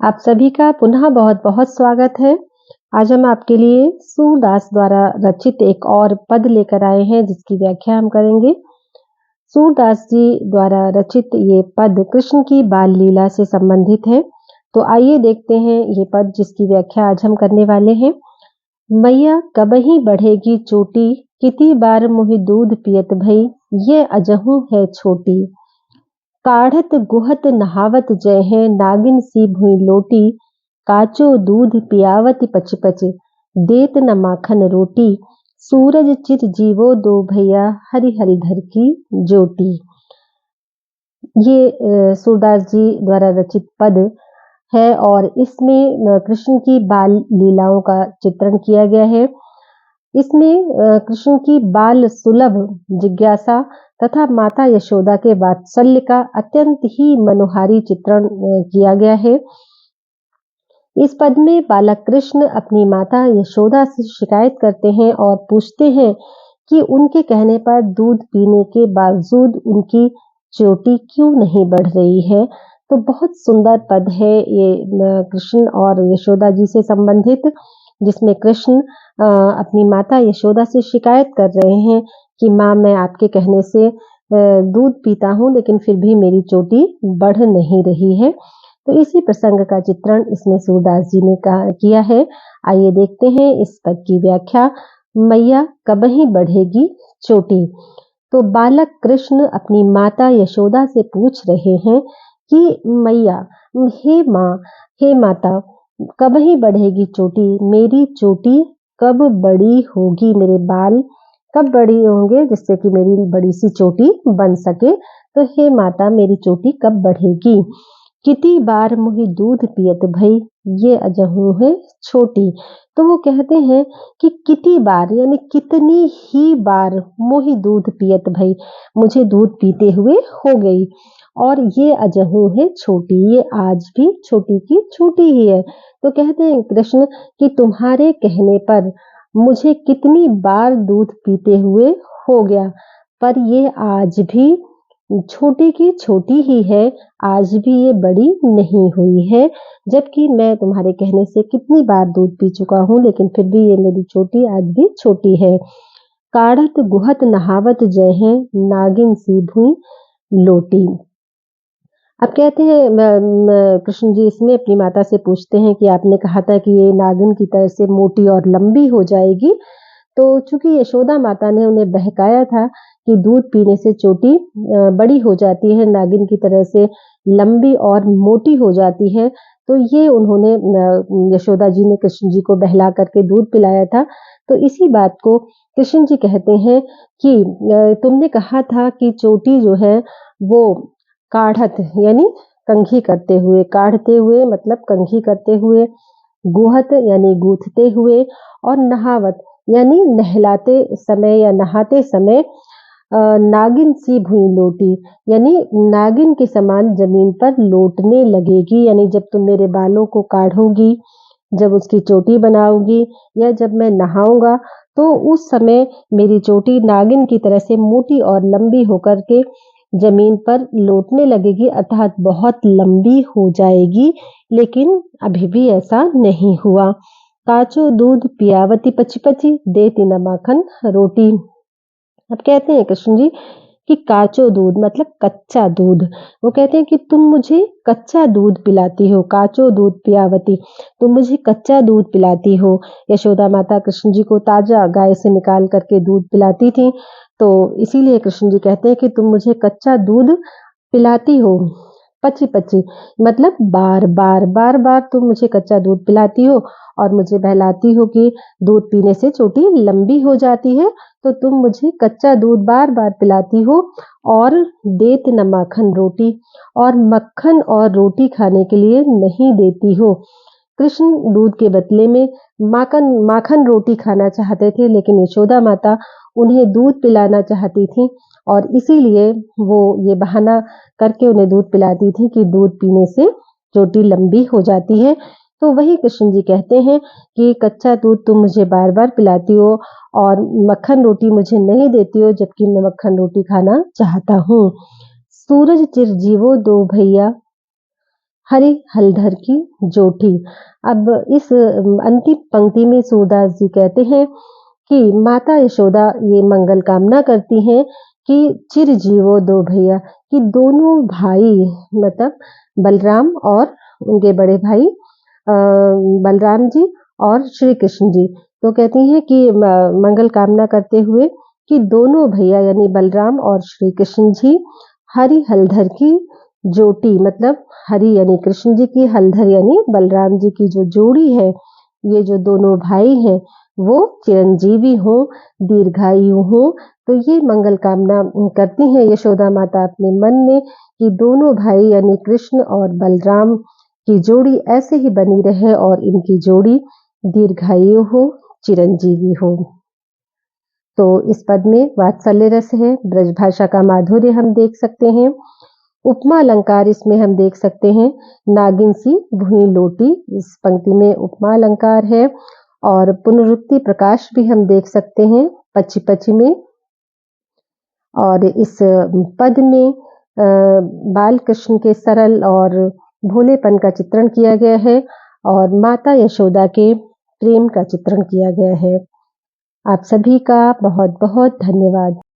आप सभी का पुनः बहुत-बहुत स्वागत है। आज हम आपके लिए सूरदास द्वारा रचित एक और पद लेकर आए हैं जिसकी व्याख्या हम करेंगे। सूरदास जी द्वारा रचित ये पद कृष्ण की बाल लीला से संबंधित है। तो आइए देखते हैं ये पद जिसकी व्याख्या आज हम करने वाले हैं। मैया कबहि बढ़ेगी चोटी, किति बार मोहि दूध पियत भई, ये अजहू है छोटी। काढ़त गुहत नहावत जय है, नागिन सी भुई लोटी, काचो दूध पियावती पच पच, देत न माखन रोटी, सूरज चिर जीवो दो भैया, हरि हरिधर की ज्योति। ये सूरदास जी द्वारा रचित पद है और इसमें कृष्ण की बाल लीलाओं का चित्रण किया गया है। इसमें कृष्ण की बाल सुलभ जिज्ञासा तथा माता यशोदा के वात्सल्य का अत्यंत ही मनोहारी चित्रण किया गया है। इस पद में बालक कृष्ण अपनी माता यशोदा से शिकायत करते हैं और पूछते हैं कि उनके कहने पर दूध पीने के बावजूद उनकी चोटी क्यों नहीं बढ़ रही है। तो बहुत सुंदर पद है ये कृष्ण और यशोदा जी से संबंधित, जिसमें कृष्ण अपनी माता यशोदा से शिकायत कर रहे हैं कि माँ, मैं आपके कहने से दूध पीता हूँ लेकिन फिर भी मेरी चोटी बढ़ नहीं रही है। तो इसी प्रसंग का चित्रण इसमें सूरदास जी ने किया है। आइए देखते हैं इस पद की व्याख्या। मैया कबहि बढ़ेगी चोटी। तो बालक कृष्ण अपनी माता यशोदा से पूछ रहे हैं कि मैया, हे माँ, हे माता, कबहि बढ़ेगी चोटी, मेरी चोटी कब बड़ी होगी, मेरे बाल कब बड़ी होंगे जिससे कि मेरी बड़ी सी चोटी बन सके। तो हे माता, मेरी चोटी कब बढ़ेगी। कितनी बार मुहि दूध पियत भई, ये अजहू है छोटी। तो वो कहते हैं कि कितनी बार यानी कितनी ही बार मुहि दूध पियत भई, मुझे दूध पीते हुए हो गई, और ये अजहू है छोटी, ये आज भी छोटी की छोटी ही है। तो कहते हैं कृष्ण कि तुम्हारे कहने पर मुझे कितनी बार दूध पीते हुए हो गया, पर ये आज भी छोटी की छोटी ही है, आज भी ये बड़ी नहीं हुई है। जबकि मैं तुम्हारे कहने से कितनी बार दूध पी चुका हूँ लेकिन फिर भी ये मेरी चोटी आज भी छोटी है। काढ़त गुहत नहावत जय है, नागिन सी भुई लोटी। अब कहते हैं कृष्ण जी इसमें अपनी माता से पूछते हैं कि आपने कहा था कि ये नागिन की तरह से मोटी और लंबी हो जाएगी। तो चूंकि यशोदा माता ने उन्हें बहकाया था कि दूध पीने से चोटी बड़ी हो जाती है, नागिन की तरह से लंबी और मोटी हो जाती है, तो ये उन्होंने यशोदा जी ने कृष्ण जी को बहला करके दूध पिलाया था। तो इसी बात को कृष्ण जी कहते हैं कि तुमने कहा था कि चोटी जो है वो काढ़त यानी कंघी करते हुए, काढ़ते हुए मतलब कंघी करते हुए, गुहत यानी गूंथते हुए, और नहावत यानी नहलाते समय या नहाते समय नागिन सी भुई लोटी यानी नागिन के समान जमीन पर लोटने लगेगी। यानी जब तुम मेरे बालों को काढ़ोगी, जब उसकी चोटी बनाओगी, या जब मैं नहाऊंगा, तो उस समय मेरी चोटी नागिन की तरह से मोटी और लंबी होकर के जमीन पर लोटने लगेगी, अर्थात बहुत लंबी हो जाएगी। लेकिन अभी भी ऐसा नहीं हुआ। काचो दूध पियावती पची पची, देती न माखन रोटी। अब कहते हैं कृष्ण जी कि काचो दूध मतलब कच्चा दूध। वो कहते हैं कि तुम मुझे कच्चा दूध पिलाती हो, काचो दूध पियावती, तुम मुझे कच्चा दूध पिलाती हो। यशोदा माता कृष्ण जी को ताजा गाय से निकाल करके दूध पिलाती थी, तो इसीलिए कृष्ण जी कहते हैं कि तुम मुझे कच्चा दूध पिलाती हो। पची पची मतलब बार बार बार बार तुम मुझे कच्चा दूध पिलाती हो और मुझे बहलाती हो कि दूध पीने से चोटी लंबी हो जाती है, तो तुम मुझे कच्चा दूध बार बार पिलाती हो और देत न माखन रोटी, और मक्खन और रोटी खाने के लिए नहीं देती हो। कृष्ण दूध के बदले में माखन रोटी खाना चाहते थे, लेकिन यशोदा माता उन्हें दूध पिलाना चाहती थी, और इसीलिए वो ये बहाना करके उन्हें दूध पिलाती थी कि दूध पीने से चोटी लंबी हो जाती है। तो वही कृष्ण जी कहते हैं कि कच्चा दूध तुम मुझे बार बार पिलाती हो और मक्खन रोटी मुझे नहीं देती हो, जबकि मैं मक्खन रोटी खाना चाहता हूँ। सूरज चिर जीवो दो भैया, हरि हलधर की जोटी। अब इस अंतिम पंक्ति में सूरदास जी कहते हैं कि माता यशोदा ये मंगल कामना करती हैं कि चिर जीवो दो भैया, कि दोनों भाई मतलब बलराम और उनके बड़े भाई बलराम जी और श्री कृष्ण जी, तो कहती हैं कि मंगल कामना करते हुए कि दोनों भैया यानी बलराम और श्री कृष्ण जी हरि हलधर की जोटी मतलब हरि यानी कृष्ण जी की, हलधर यानी बलराम जी की जो जोड़ी है, ये जो दोनों भाई हैं वो चिरंजीवी हो, दीर्घायु हो। तो ये मंगल कामना करती हैं यशोदा माता अपने मन में कि दोनों भाई यानी कृष्ण और बलराम की जोड़ी ऐसे ही बनी रहे और इनकी जोड़ी दीर्घायु हो, चिरंजीवी हो। तो इस पद में वात्सल्य रस है, ब्रज भाषा का माधुर्य हम देख सकते हैं। उपमा अलंकार इसमें हम देख सकते हैं, नागिन सी भुई लोटी, इस पंक्ति में उपमा अलंकार है। और पुनरुक्ति प्रकाश भी हम देख सकते हैं पची पची में। और इस पद में बाल कृष्ण के सरल और भोलेपन का चित्रण किया गया है और माता यशोदा के प्रेम का चित्रण किया गया है। आप सभी का बहुत बहुत धन्यवाद।